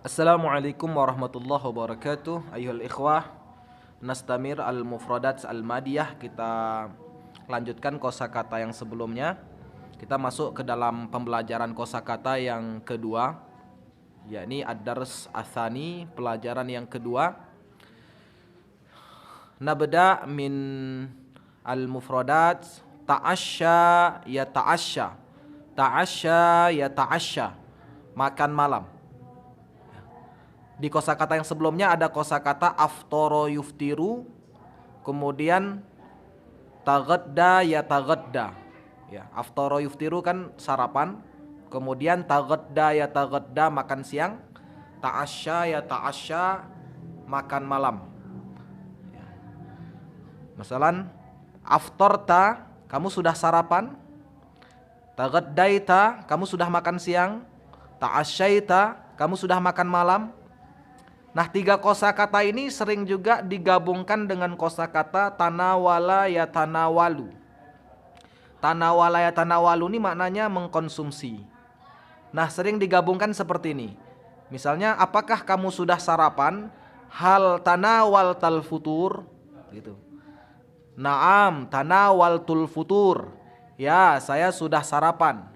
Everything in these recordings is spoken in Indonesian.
Assalamualaikum warahmatullahi wabarakatuh. Ayuhal ikhwah, nastamir al-mufradat al-madiyah. Kita lanjutkan kosakata yang sebelumnya. Kita masuk ke dalam pembelajaran kosakata yang kedua, yakni ad-dars atsani, pelajaran yang kedua. Nabda min al-mufradat ta'asya ya ta'asya. Ta'asya ya ta'asya, makan malam. Di kosakata yang sebelumnya ada kosakata aftara yuftiru, kemudian taghadda ya taghadda. Ya, aftara yuftiru kan sarapan, kemudian taghadda ya taghadda makan siang, ta'asya ya ta'asya makan malam. Ya. Misalan, aftarta kamu sudah sarapan, taghaddaita kamu sudah makan siang, ta'asyaita kamu sudah makan malam. Nah, tiga kosakata ini sering juga digabungkan dengan kosakata tanawala ya tanawalu. Tanawala ya tanawalu ini maknanya mengkonsumsi. Nah, sering digabungkan seperti ini. Misalnya, apakah kamu sudah sarapan? Hal tanawal tal futur, gitu. Naam tanawal tul futur. Ya, saya sudah sarapan.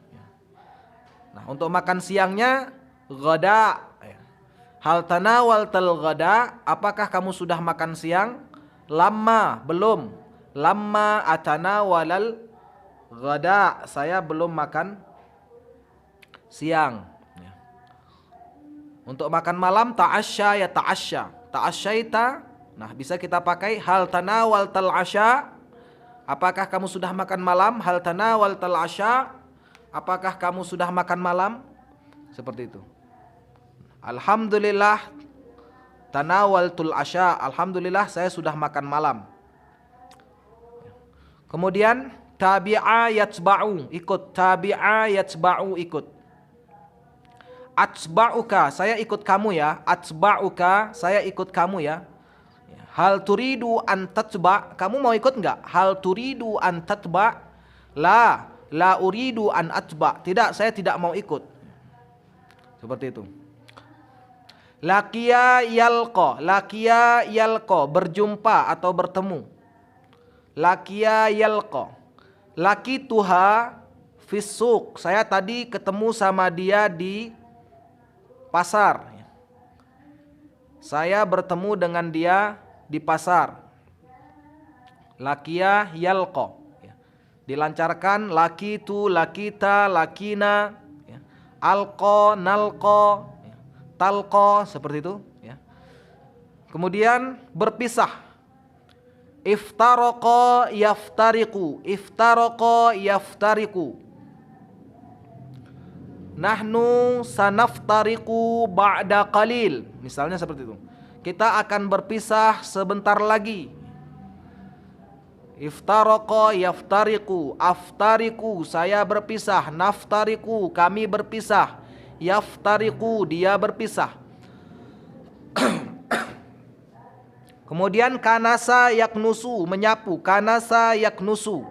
Nah, untuk makan siangnya ghada. Hal tanawal tal ghada, apakah kamu sudah makan siang? Lama, belum. Lama atanawalal ghada, saya belum makan siang. Untuk makan malam ta'asya ya ta'asya. Ta'asyaita, nah bisa kita pakai hal tanawal tal asya, apakah kamu sudah makan malam? Hal tanawal tal asya, apakah kamu sudah makan malam? Seperti itu. Alhamdulillah tanawaltul asya, alhamdulillah saya sudah makan malam. Kemudian tabi'a yatsba'u, ikut. Tabi'a yatsba'u, ikut. Atsba'uka, saya ikut kamu ya. Atsba'uka, saya ikut kamu ya. Hal turidu an tatba', kamu mau ikut enggak? Hal turidu an tatba'? La uridu an atba', tidak, saya tidak mau ikut. Seperti itu. Laqiya yalqa, berjumpa atau bertemu. Laqiya yalqa. Laqituha fis-suq, saya tadi ketemu sama dia di pasar. Saya bertemu dengan dia di pasar. Laqiya yalqa. Dilancarkan laqitu, laqita, laqina, alqa, nalqa, talqa, seperti itu ya. Kemudian berpisah. Iftaraqa yaftariqu, iftaraqa yaftariqu. Nahnu sanaftariqu ba'da qalil, misalnya seperti itu. Kita akan berpisah sebentar lagi. Iftaraqa yaftariqu, aftariqu saya berpisah, naftariqu kami berpisah, yaftariqu dia berpisah. Kemudian kanasa yaknusu, menyapu. Kanasa yaknusu,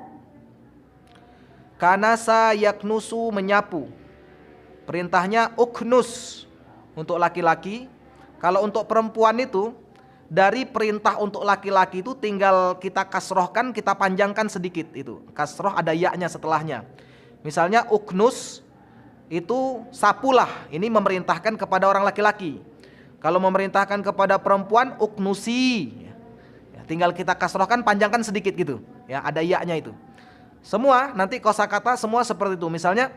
kanasa yaknusu menyapu. Perintahnya uknus untuk laki-laki. Kalau untuk perempuan itu, dari perintah untuk laki-laki itu tinggal kita kasrohkan, kita panjangkan sedikit itu. Kasroh ada ya-nya setelahnya. Misalnya uknus itu sapulah, ini memerintahkan kepada orang laki-laki. Kalau memerintahkan kepada perempuan uknusi, ya, tinggal kita kasrohkan, panjangkan sedikit gitu ya, ada ya-nya itu. Semua nanti kosakata semua seperti itu. Misalnya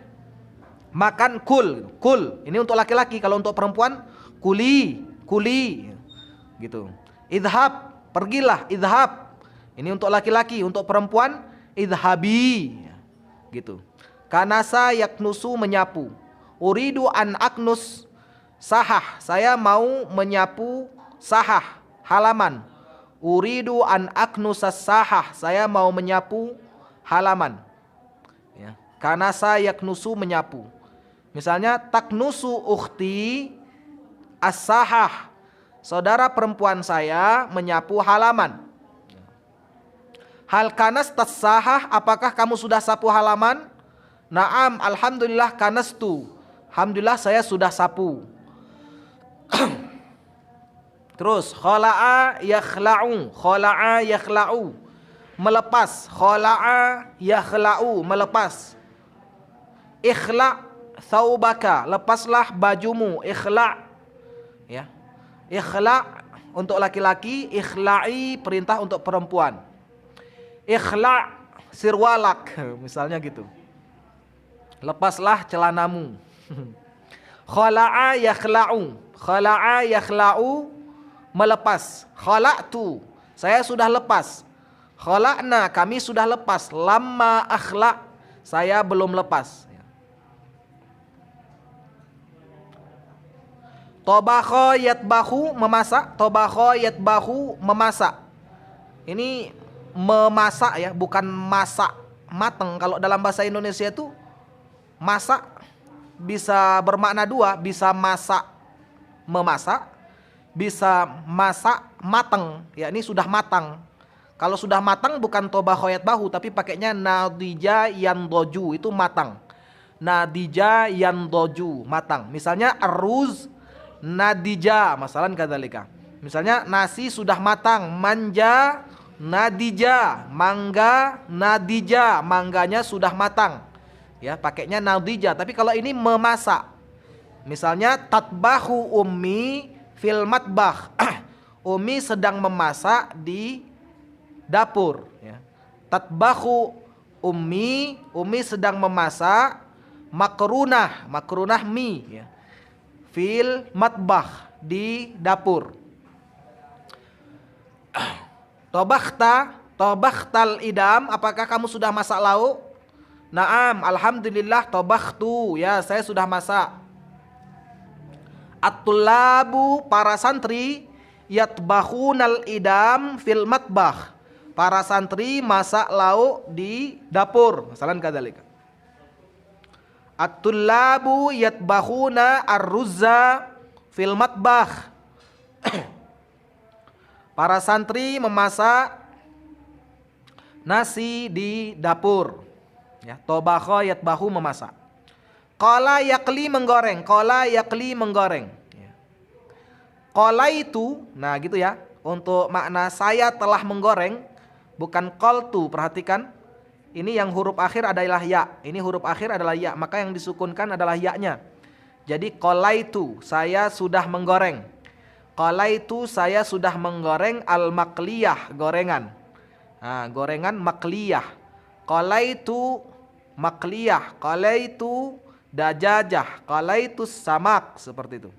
makan kul, kul ini untuk laki-laki. Kalau untuk perempuan kuli, kuli gitu. Idhab, pergilah, idhab ini untuk laki-laki. Untuk perempuan idhabi gitu. Kanasa yaknusu menyapu. Uridu an aknus sahah, saya mau menyapu sahah, halaman. Uridu an aknusas sahah, saya mau menyapu halaman ya. Kanasa yaknusu menyapu. Misalnya taknusu ukhti as-sahah, saudara perempuan saya menyapu halaman. Hal kanas tas-sahah, apakah kamu sudah sapu halaman? Naam, alhamdulillah kanastu. Alhamdulillah saya sudah sapu. Terus khala'a yakhla'u, khala'a yakhla'u, melepas. Khala'a yakhla'u, melepas. Ikhla' thawbaka, lepaslah bajumu. Ikhla', ya. Ikhla' untuk laki-laki, ikhla'i perintah untuk perempuan. Ikhla' sirwalak, misalnya gitu. Lepaslah celanamu. Khala'a yakhla'u, khala'a yakhla'u, melepas. Khala'tu, saya sudah lepas. Khala'na, kami sudah lepas. Lamma akhla', saya belum lepas. Tobakho yatbahu, memasak. Tobakho yatbahu, memasak. Ini memasak ya, bukan masak mateng. Kalau dalam bahasa Indonesia itu masak bisa bermakna dua, bisa masak memasak, bisa masak mateng. Ya, ini sudah matang. Kalau sudah matang bukan tobakho yatbahu, tapi pakainya nadija yandoju, itu matang. Nadija yandoju, matang. Misalnya aruz nadija, masalan kadzalika. Misalnya nasi sudah matang, manja nadija, mangga nadija, mangganya sudah matang. Ya, pakainya nadija. Tapi kalau ini memasak. Misalnya tatbahu ummi fil matbah. Ummi sedang memasak di dapur, ya. Tatbahu ummi, ummi sedang memasak. Makrunah, makrunah mie, ya. Fil matbah, di dapur. Tobakhta, tobakhtal idam, apakah kamu sudah masak lauk? Naam, alhamdulillah tobakhtu, ya saya sudah masak. At-tullabu, para santri, yatbakhunal idam fil matbah, para santri masak lauk di dapur, masalan kadzalika. At-tullabu yatbakhuna ar-ruzza fil matbah. Para santri memasak nasi di dapur. Ya, tobakho yatbahu, memasak. Qala yakli, menggoreng. Qala yakli, menggoreng. Ya. Qala itu, nah gitu ya. Untuk makna saya telah menggoreng, bukan qaltu, perhatikan. Ini yang huruf akhir adalah ya. Ini huruf akhir adalah ya, maka yang disukunkan adalah ya-nya. Jadi qalaitu, saya sudah menggoreng. Qalaitu, saya sudah menggoreng al-makliyah, gorengan. Nah, gorengan makliyah. Qalaitu makliyah, qalaitu dajajah, qalaitu samak, seperti itu.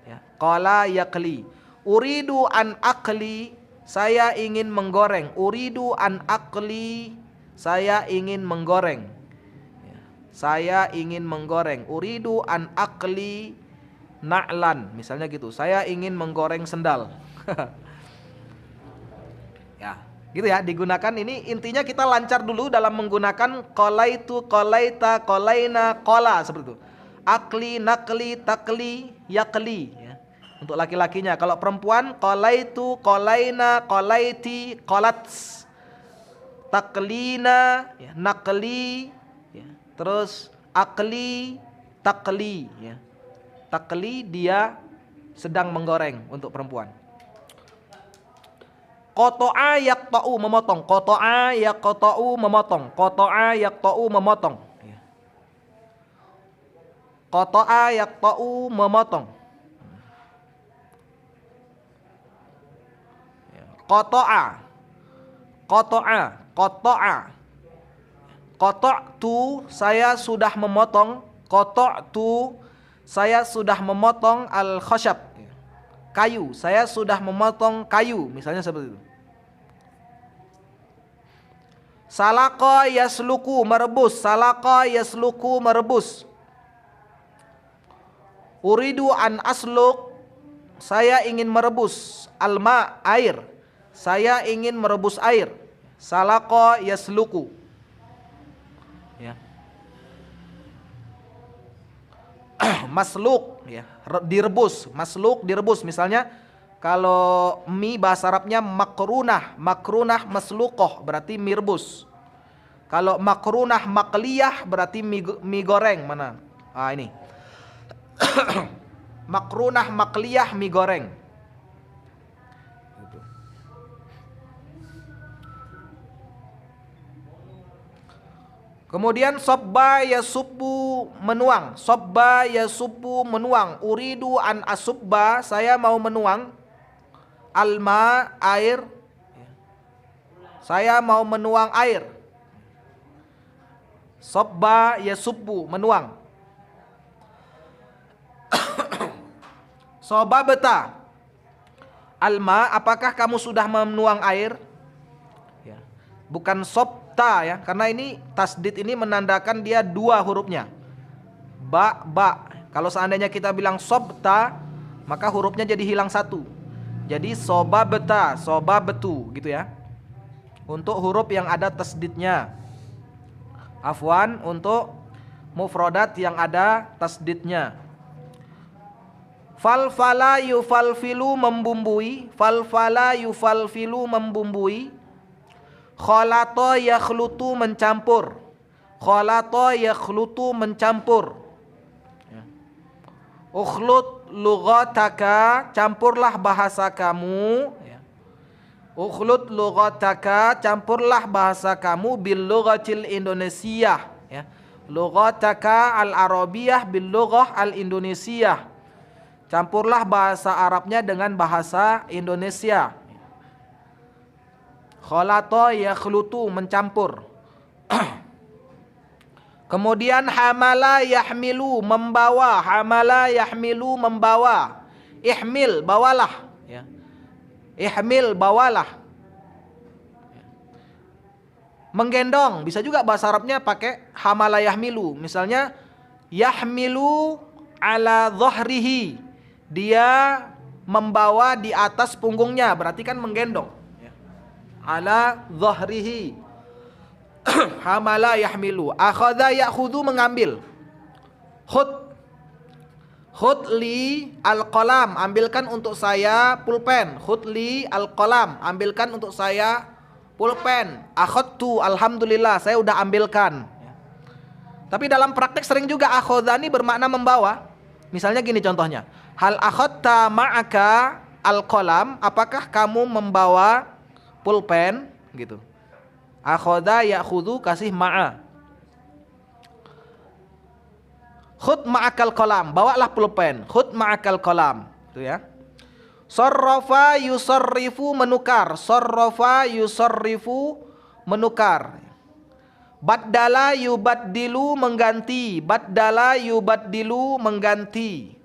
Ya. Qala yakli. Uridu an akli, saya ingin menggoreng. Uridu an akli, saya ingin menggoreng. Ya. Saya ingin menggoreng. Uridu an akli na'lan, misalnya gitu. Saya ingin menggoreng sendal. Ya, gitu ya, digunakan ini. Intinya kita lancar dulu dalam menggunakan qalaitu, qalaita, qalaina, qala, seperti itu. Akli, nakli, takli, yakli, ya. Untuk laki-lakinya. Kalau perempuan qalaitu, qalaina, qalaiti, qalats. Taklina, ya, nakli, ya. Terus akli, takli, ya. Takli, dia sedang menggoreng untuk perempuan. Qata'a yaqta'u, memotong. Qata'a yaqta'u, memotong. Qata'a yaqta'u, memotong. Qata'a yaqta'u, memotong. Qata'a, qata'a, qata'a. Qata'tu, saya sudah memotong. Qata'tu, saya sudah memotong al-khashab, kayu. Saya sudah memotong kayu, misalnya seperti itu. Salaqa yasluku, merebus. Salaqa yasluku, merebus. Uridu an asluk, saya ingin merebus. Alma, air. Saya ingin merebus air. Salaqa yasluku, ya. Masluk, ya, direbus. Masluk, direbus. Misalnya kalau mie bahasa Arabnya makrunah, makrunah maslukoh, berarti mie rebus. Kalau makrunah makliyah berarti mie goreng. Mana? Ah, ini. makrunah, makliyah, mie goreng. Gitu. Kemudian sobba yasubbu, menuang. Sobba yasubbu, menuang. Uridu an asubba, saya mau menuang. Alma, air. Saya mau menuang air. Sobba yasubbu, menuang. Sobabta, alma, apakah kamu sudah menuang air? Ya. Bukan sobta ya, karena ini tasdid ini menandakan dia dua hurufnya. Ba, ba. Kalau seandainya kita bilang sobta, maka hurufnya jadi hilang satu. Jadi sobabta, sobabetu gitu ya. Untuk huruf yang ada tasdidnya. Afwan, untuk mufrodat yang ada tasdidnya. Falfala yufalfilu, membumbui. Falfala yufalfilu, membumbui. Khalata yakhlutu, mencampur. Khalata yakhlutu, mencampur. Ukhlut lughataka, campurlah bahasa kamu. Ukhlut lughataka, campurlah bahasa kamu bil lughatil Indonesiah. Lughataka al-arabiyah bil lughah al-indonesiah. Campurlah bahasa Arabnya dengan bahasa Indonesia. Khalata yakhlutu, mencampur. Kemudian hamala yahmilu, membawa. Hamala yahmilu, membawa. Ihmil, bawalah. Ihmil, bawalah. Menggendong, bisa juga bahasa Arabnya pakai hamala yahmilu. Misalnya yahmilu ala dhahrihi, dia membawa di atas punggungnya, berarti kan menggendong. Ala dhahrihi. Hamala yahmilu. Akhadha ya'khudhu, mengambil. Khud li al-qalam, ambilkan untuk saya pulpen. Khud li al-qalam, ambilkan untuk saya pulpen. Akhadtu, alhamdulillah, saya udah ambilkan. Tapi dalam praktek sering juga akhadha ini bermakna membawa. Misalnya gini contohnya. Hal akhadta ma'aka al-qalam, apakah kamu membawa pulpen gitu. Akhadha ya'khudhu, kasih ma'a. Khud ma'akal qalam, bawalah pulpen. Khud ma'akal qalam, itu ya. Sarrafa yusarrifu, menukar. Sarrafa yusarrifu, menukar. Baddala yubaddilu, mengganti. Baddala yubaddilu, mengganti.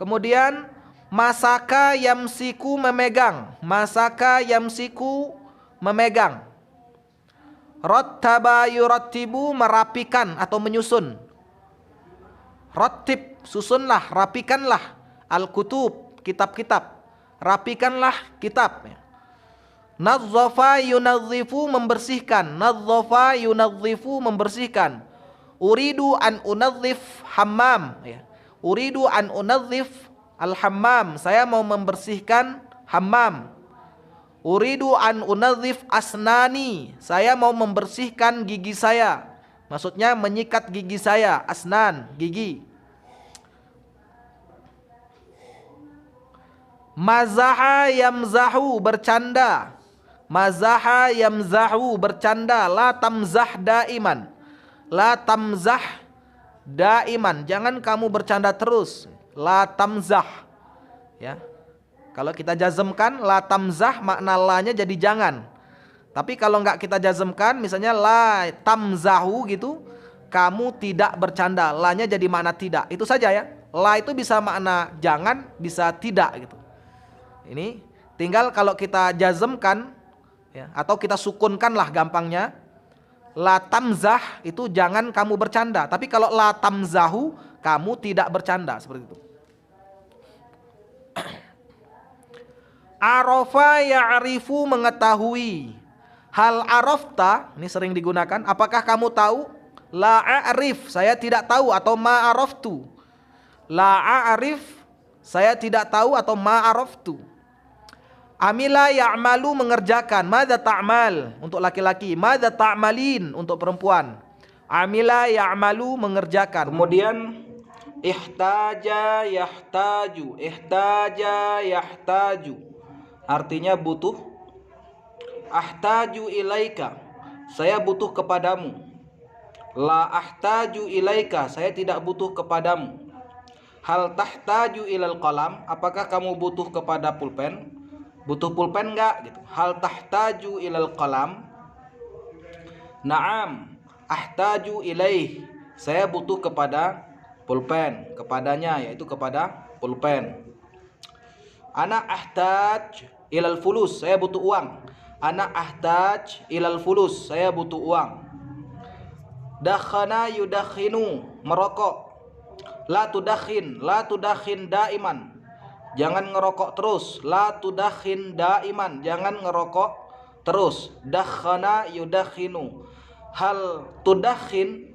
Kemudian masaka yamsiku, memegang. Masaka yamsiku, memegang. Rattaba yurattibu, merapikan atau menyusun. Rattib, susunlah, rapikanlah. Al-kutub, kitab-kitab. Rapikanlah kitab. Nadzafa yunadzifu, membersihkan. Nadzafa yunadzifu, membersihkan. Uridu an unadzif hammam. Uridu an unadzif al-hammam, saya mau membersihkan hammam. Uridu an unadzif asnani, saya mau membersihkan gigi saya. Maksudnya menyikat gigi saya. Asnan, gigi. Mazaha yamzahu, bercanda. Mazaha yamzahu, bercanda. La tamzah daiman. La tamzah daiman, jangan kamu bercanda terus. La tamzah, ya. Kalau kita jazmkan la tamzah, makna la-nya jadi jangan. Tapi kalau enggak kita jazmkan, misalnya la tamzahu gitu, kamu tidak bercanda, la-nya jadi makna tidak. Itu saja ya. La itu bisa makna jangan, bisa tidak gitu. Ini tinggal kalau kita jazmkan ya, atau kita sukunkan lah gampangnya. La tamzah itu jangan kamu bercanda. Tapi kalau la tamzahu, kamu tidak bercanda, seperti itu. Arafa ya'rifu, mengetahui. Hal arafta, ini sering digunakan, apakah kamu tahu? La a'rif, saya tidak tahu, atau ma araftu. La a'rif, saya tidak tahu, atau ma araftu. Amila ya'malu, mengerjakan. Madza ta'mal, untuk laki-laki. Madza ta'malin, untuk perempuan. Amila ya'malu, mengerjakan. Kemudian ihtaja yahtaju, ihtaja yahtaju, artinya butuh. Ahtaju ilaika, saya butuh kepadamu. La ahtaju ilaika, saya tidak butuh kepadamu. Hal tahtaju ilal qalam, apakah kamu butuh kepada pulpen? Butuh pulpen enggak gitu. Hal tahtaju ilal qalam? Naam, ahtaju ilaih, saya butuh kepada pulpen, kepadanya, yaitu kepada pulpen. Ana ahtaj ilal fulus, saya butuh uang. Ana ahtaj ilal fulus, saya butuh uang. Dakhana yudakhinu, merokok. La tudakhin daiman, jangan ngerokok terus. La tudakhin daiman, jangan ngerokok terus. Dakhana yudakhinu. Hal tudakhin,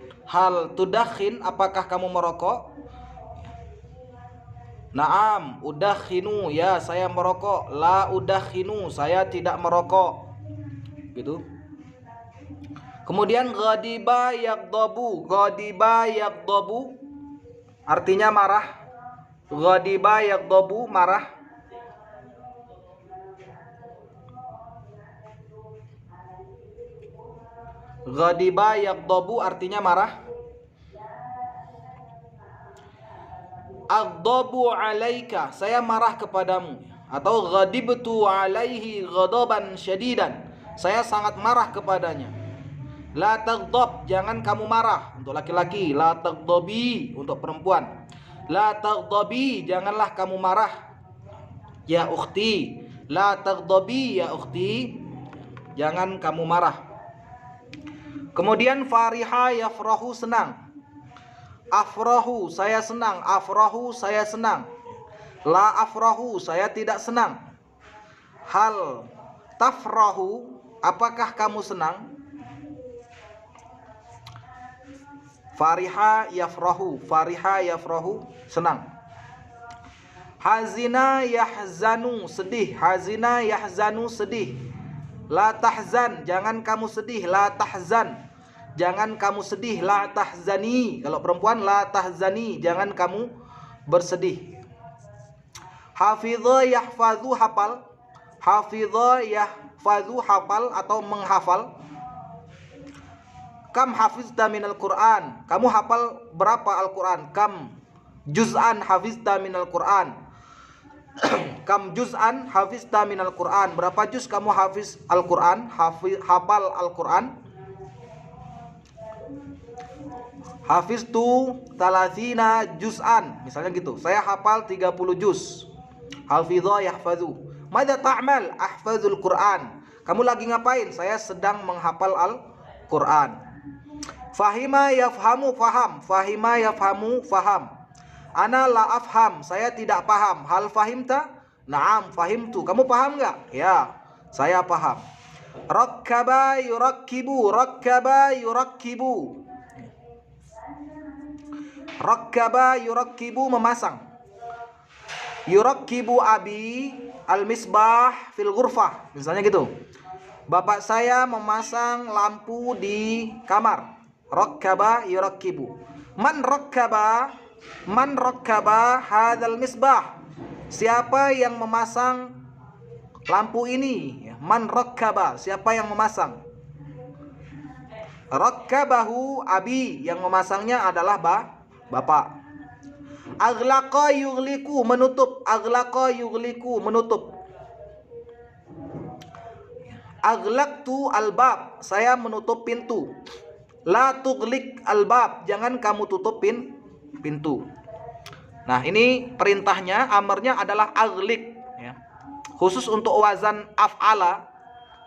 apakah kamu merokok? Naam, udakhinu, ya saya merokok. La udakhinu, saya tidak merokok. Gitu. Kemudian ghadiba yaghdabu, artinya marah. Ghadiba yaghdabu, marah. Ghadiba yaghdabu artinya marah. Aghdabu alaika, saya marah kepadamu. Atau ghadibtu alaihi ghadaban syadidan, saya sangat marah kepadanya. La taghdab, jangan kamu marah, untuk laki-laki. La taghdabi, untuk perempuan. La taghdabi, janganlah kamu marah, ya ukhti. La taghdabi ya ukhti, jangan kamu marah. Kemudian fariha yafrahu, senang. Afrahu, saya senang. Afrahu, saya senang. La afrahu, saya tidak senang. Hal tafrahu, apakah kamu senang? Fariha yafrahu, senang. Hazina yahzanu, sedih. Hazina yahzanu, sedih. La tahzan, jangan kamu sedih. La tahzan, jangan kamu sedih. La tahzani, kalau perempuan. La tahzani, jangan kamu bersedih. Hafidha yahfazu, hafal. Hafidha yahfazu, hafal atau menghafal. Kam hafizta minal Qur'an, kamu hafal berapa Al-Quran? Kam juz'an hafizta minal Qur'an. Kam juz'an hafizta minal Qur'an, berapa juz kamu hafiz Al-Quran? Hafal Al-Quran. Hafiztu talathina juz'an, misalnya gitu, saya hafal 30 juz. Hafidha yahfazu. Madza ta'mal? Ahfazul Qur'an, kamu lagi ngapain? Saya sedang menghafal Al-Quran. Fahima yafhamu, faham. Fahima yafhamu, faham. Ana la afham, saya tidak paham. Hal fahimta? Naam, fahimtu, kamu paham nggak? Ya, saya paham. Rakkaba yurakkibu, rakkaba yurakkibu. Rakkaba yurakkibu, memasang. Yurakkibu abi al-misbah fil ghurfah, misalnya gitu. Bapak saya memasang lampu di kamar. Rakkaba yurakkibu. Man rakkaba hadzal misbah, siapa yang memasang lampu ini? Man rakkaba, siapa yang memasang? Rakkabahu abi, yang memasangnya adalah bapak. Aghlaqa yughliqu, menutup. Aghlaqa yughliqu, menutup. Aghlaqtu albab, saya menutup pintu. La tughliq albab, jangan kamu tutupin pintu. Nah, ini perintahnya, amarnya adalah aghliq, ya. Khusus untuk wazan af'ala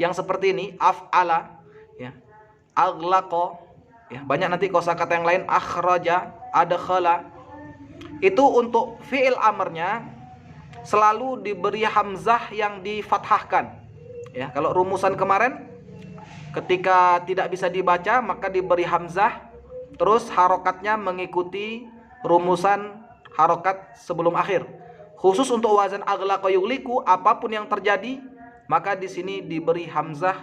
yang seperti ini, af'ala, ya. Aghlaqa, ya. Banyak nanti kosakata yang lain, akhraja, adkhala. Itu untuk fi'il amarnya selalu diberi hamzah yang difathahkan. Ya, kalau rumusan kemarin ketika tidak bisa dibaca maka diberi hamzah, terus harokatnya mengikuti rumusan harokat sebelum akhir. Khusus untuk wazan aghlaqa yughliqu, apapun yang terjadi maka di sini diberi hamzah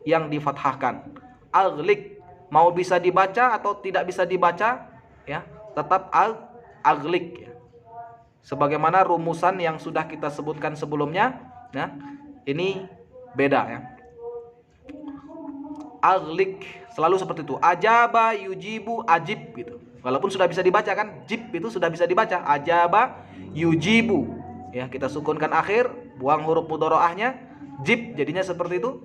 yang difathahkan. Aghliq, mau bisa dibaca atau tidak bisa dibaca, ya, tetap aglik, ya. Sebagaimana rumusan yang sudah kita sebutkan sebelumnya, ya, ini beda, ya. Aglik selalu seperti itu. Ajaba, yujibu, ajib gitu. Walaupun sudah bisa dibaca kan, jib itu sudah bisa dibaca. Ajaba, yujibu. Ya, kita sukunkan akhir, buang huruf mudharaahnya, jib jadinya seperti itu.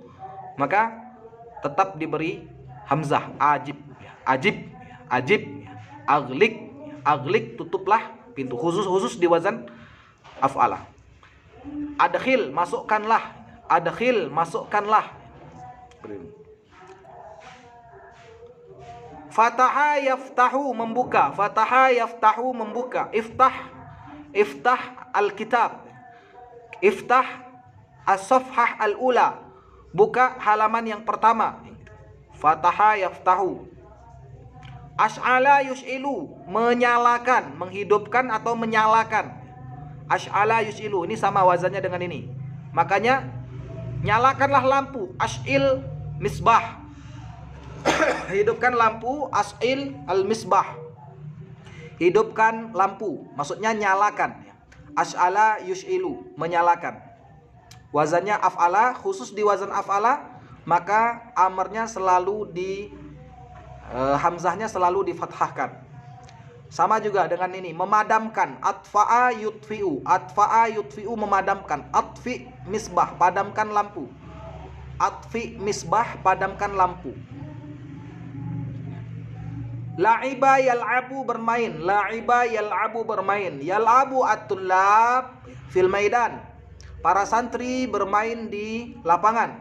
Maka tetap diberi hamzah, ajib, ya. Ajib, ya. Ajib, ya. Aglik, ya. Aglik tutuplah pintu, khusus di wazan af'ala. Adkhil, masukkanlah. Adkhil, masukkanlah. Fataha yaftahu, membuka. Fataha yaftahu, membuka. Iftah alkitab. Iftah as-safhah al-ula, buka halaman yang pertama. Fataha yaftahu. Ash'ala yus'ilu, menyalakan, menghidupkan atau menyalakan. Ash'ala yus'ilu, ini sama wazannya dengan ini. Makanya nyalakanlah lampu. Ash'il misbah. Hidupkan lampu, as'il al-misbah. Hidupkan lampu, maksudnya nyalakan. Ash'ala yus'ilu, menyalakan. Wazannya af'ala, khusus di wazan af'ala, maka amarnya selalu hamzahnya selalu difathahkan. Sama juga dengan ini, memadamkan. Atfa'a yutfi'u. Atfa'a yutfi'u, memadamkan. Atfi misbah, padamkan lampu. Atfi misbah, padamkan lampu. La'iba yal'abu, bermain. La'iba yal'abu, bermain. Yal'abu at-tullab fil maidan, para santri bermain di lapangan.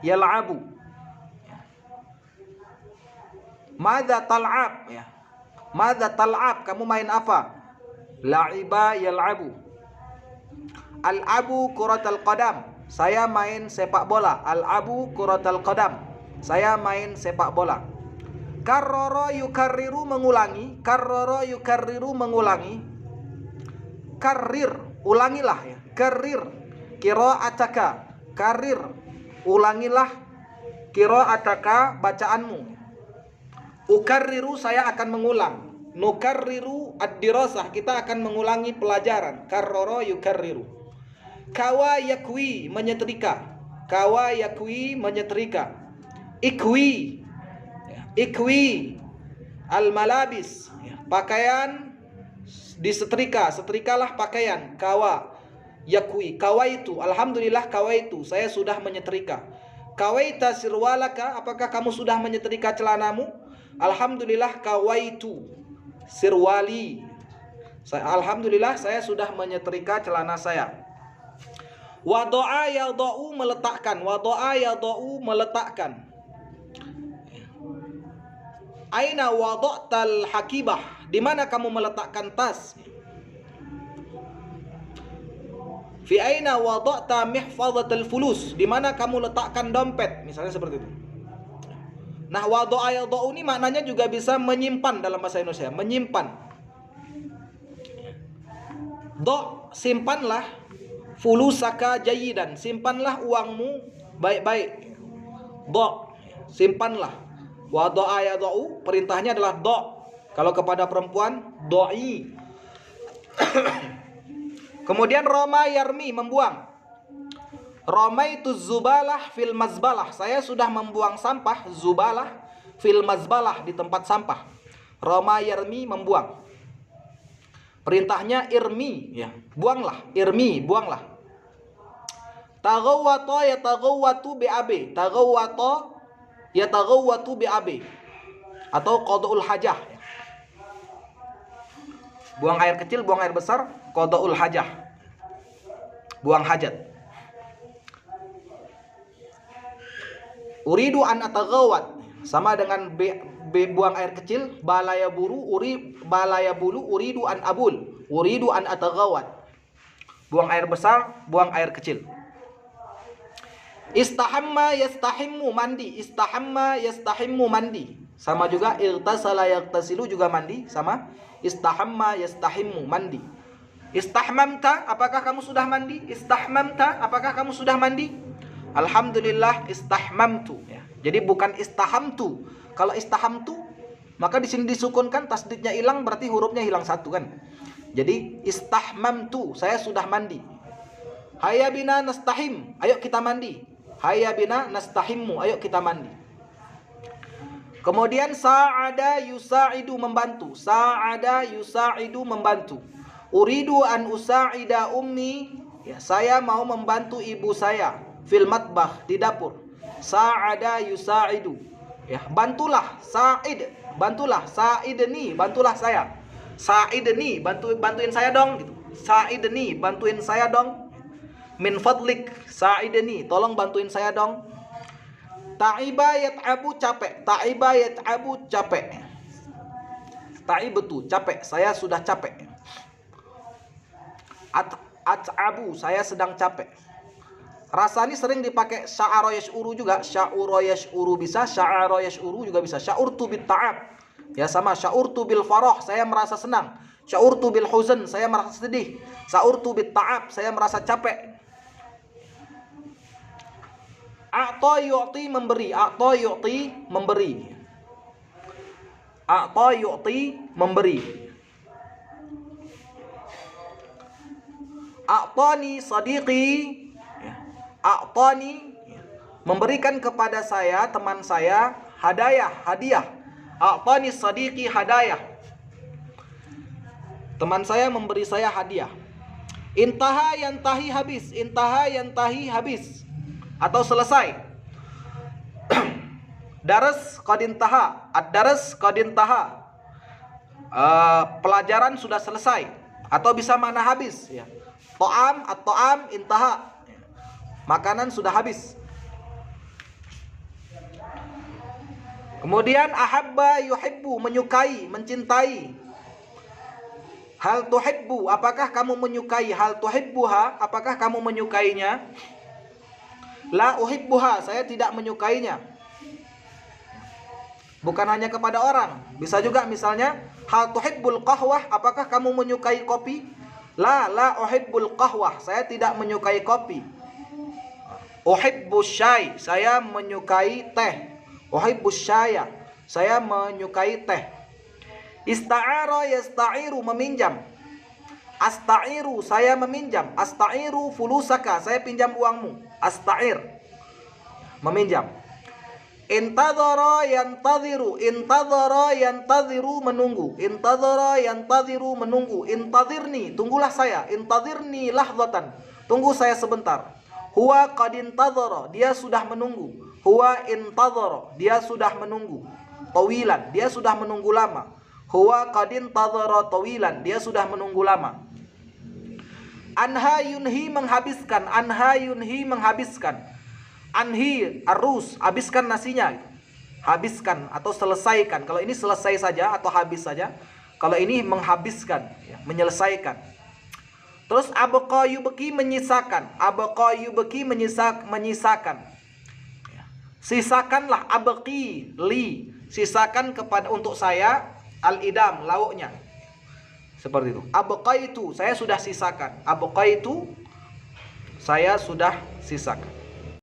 Yal'abu. Madza tal'ab, ya. Madza tal'ab, kamu main apa? La'iba yal'abu. Al-abu kuratal qadam, saya main sepak bola. Al-abu kuratal qadam, saya main sepak bola. Karrara yukarriru, mengulangi. Karrara yukarriru, mengulangi. Karrir, ulangilah, ya. Karrir qira'ataka, karrir, ulangilah qira'ataka, bacaanmu. Ukarriru, saya akan mengulang. Nukarriru ad-dirasah, kita akan mengulangi pelajaran. Karrara yukarriru. Kawa yakwi, menyetrika. Kawa yakwi, menyetrika. Ikwi, ikwi al-malabis, pakaian disetrika, setrikalah pakaian. Kawa yakwi, kawaitu, alhamdulillah kawaitu, saya sudah menyetrika. Kawaita sirwalaka, apakah kamu sudah menyetrika celanamu? Alhamdulillah kawaitu sirwali, alhamdulillah saya sudah menyetrika celana saya. Wado'a yada'u, meletakkan. Wado'a yada'u, meletakkan. Aina wada'tal hakibah, di mana kamu meletakkan tas? Fi aina wada'ta mihfazatal fulus, di mana kamu letakkan dompet, misalnya seperti itu. Nah, wada'a yada'u ini maknanya juga bisa menyimpan dalam bahasa Indonesia, menyimpan. Simpanlah fulusaka jayidan, simpanlah uangmu baik-baik. Simpanlah. Wada'a yada'u, perintahnya adalah kalau kepada perempuan do'i. Kemudian roma yarmi, membuang. Ramaitu zubalah fil mazbalah, saya sudah membuang sampah. Zubalah fil mazbalah, di tempat sampah. Roma yarmi, membuang. Perintahnya irmi, ya, buanglah. Irmi, buanglah. Taghawwata yataghawwatu bi'abi. Taghawwata yataghawwatu bi'abi, atau qada'ul hajah. Buang air kecil, buang air besar, qada'ul hajah, buang hajat. Uridu an ataghawwat, sama dengan buang air kecil. Balaya bulu, uridu an abul, uridu an ataghawwat. Buang air besar, buang air kecil. Istahamma yastahimmu, mandi. Istahamma yastahimmu, mandi. Sama juga irtasala yaghtasilu, juga mandi. Sama istahamma yastahimmu, mandi. Istahmamta, apakah kamu sudah mandi? Istahmamta, apakah kamu sudah mandi? Alhamdulillah istahmamtu, ya. Jadi bukan istahamtu. Kalau istahamtu, maka di sini disukunkan, tasdidnya hilang, berarti hurufnya hilang satu kan. Jadi istahmamtu, saya sudah mandi. Hayya bina nastahim, ayo kita mandi. Hayya bina nastahimmu, ayo kita mandi. Kemudian sa'ada yusa'idu, membantu. Sa'ada yusa'idu, membantu. Uridu an usa'ida ummi, ya, saya mau membantu ibu saya. Fil matbah, di dapur. Sa'ada yusa'idu, ya, bantulah. Sa'id, bantulah. Sa'idni, bantulah saya. Sa'idni, bantuin saya dong gitu. Sa'idni, bantuin saya dong. Min fadlik, sa'idni, tolong bantuin saya dong. Ta'iba yat'abu, capek. Ta'iba yat'abu, capek. Ta'ibtu, capek. Saya sudah capek. At'abu, saya sedang capek. Rasa ini sering dipakai sya'ara yash'uru juga. Sya'ura yash'uru bisa, sya'ara yash'uru juga bisa. Sya'urtu bit ta'ab, ya sama. Sya'urtu bil farah, saya merasa senang. Sya'urtu bil huzn, saya merasa sedih. Sya'urtu bit ta'ab, saya merasa capek. A'ta yu'ti, memberi. A'ta yu'ti, memberi. A'ta yu'ti, memberi. A'tani sadiqi, a'tani, memberikan kepada saya, teman saya, hadiah. A'tani sadiqi hadayah, teman saya memberi saya hadiah. Intaha yantahi, habis. Intaha yantahi, habis atau selesai. Daras qad intaha, ad-daras qad intaha, pelajaran sudah selesai, atau bisa makna habis, ya. Ta'am, at-ta'am intaha, makanan sudah habis. Kemudian ahabba yuhibbu, menyukai, mencintai. Hal tuhibbu, apakah kamu menyukai? Hal tuhibbuha, apakah kamu menyukainya? La uhibbuha, saya tidak menyukainya. Bukan hanya kepada orang, bisa juga misalnya hal tuhibbul qahwah, apakah kamu menyukai kopi? La uhibbul qahwah, saya tidak menyukai kopi. Uhibbus syai, saya menyukai teh. Uhibbus syaya, saya menyukai teh. Ista'ara yasta'iru, meminjam. Asta'iru, saya meminjam. Asta'iru fulusaka, saya pinjam uangmu. Asta'ir, meminjam. Intadhara yantadhiru, intadhara yantadhiru, menunggu. Intadhara yantadhiru, menunggu. Intadhirni, tunggulah saya. Intadhirni lahdhatan, tunggu saya sebentar. Huwa qad intadhara, dia sudah menunggu. Huwa intadhara, dia sudah menunggu. Tawilan, dia sudah menunggu lama. Huwa qad intadhara tawilan, dia sudah menunggu lama. Anha yunhi, menghabiskan. Anha yunhi, menghabiskan. Anhi arus, habiskan nasinya. Habiskan atau selesaikan. Kalau ini selesai saja atau habis saja. Kalau ini menghabiskan, ya, menyelesaikan. Terus abqa yubqi, menyisakan. Abqa yubqi, menyisakan. Ya. Sisakanlah, abqi li, sisakan kepada untuk saya al-idam, lauknya. Seperti itu. Abqaitu, saya sudah sisakan. Abqaitu, saya sudah sisakan.